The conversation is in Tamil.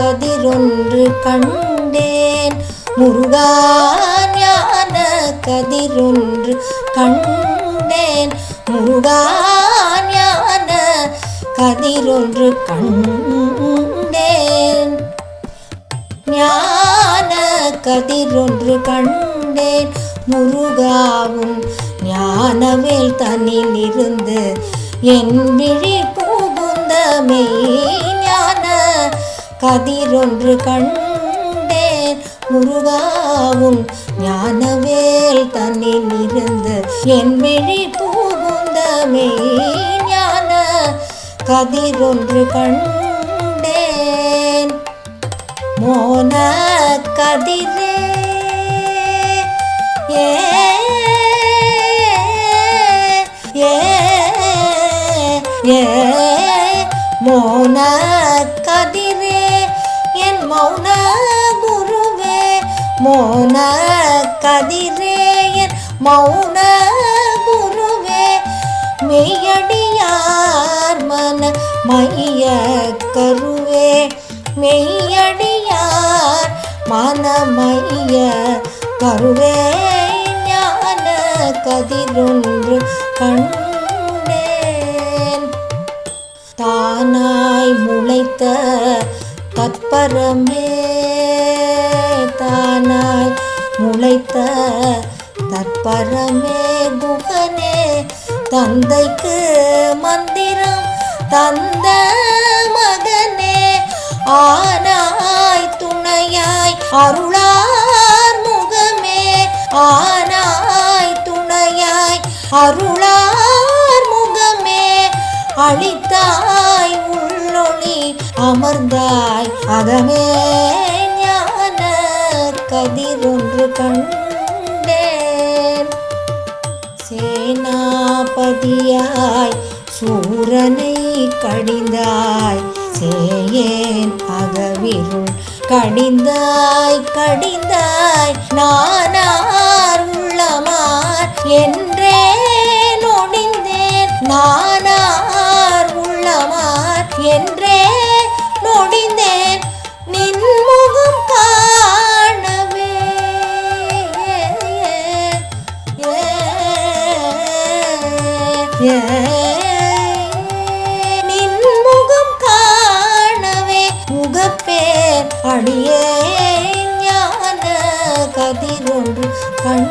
கதிரொன்று கண்டேன் முருகா ஞான கதிரொன்று கண்டேன் முருகா ஞான கதிரொன்று கண்டேன் ஞான கதிரொன்று கண்டேன் முருகாவும் ஞானவேல் தன்னிலிருந்து என் விழி புகுந்த மெய்ஞான கதிரொன்று கண்டேன் முருகாவும் ஞானவேல் தன்னிலிருந்து என் விழி புகுந்த மெய்ஞான கதிரொன்று கண்டேன் மோன கதிரே ஏ ஏ ஏ மோன கதிரே என் மௌன குருவே மோன கதிரே என் மௌன குருவே மெய்யடியார் மன மைய கருவே மெய்யடியார் மனமைய கருவே ஞான கதிரொன்று கண்டேன் தானாய் முளைத்த தற்பரமே தானாய் முளைத்த தற்பரமே குகனே தந்தைக்கு மந்திரம் தந்த மகனே ஆனாய் துணையாய் அருளார் முகமே ஆனாய் துணையாய் அருளார் முகமே அளித்தாய் உள்ளொளி அமர்ந்தாய் அகமே ஞான கதிரொன்று கண்டேன் சேனாபதியாய் சூரனை கடிந்தாய் சேயேன் அகவிருள் கடிந்தாய் கடிந்தாய் நானார் உள்ளமார் என்றே நொடிந்தேன் நானார் உள்ளமார் என்றே நொடிந்தேன் நின்முகம் காணவே நின்முகம் காணவே முகப்பேர் அடியே ஞான கதிரொன்று கண்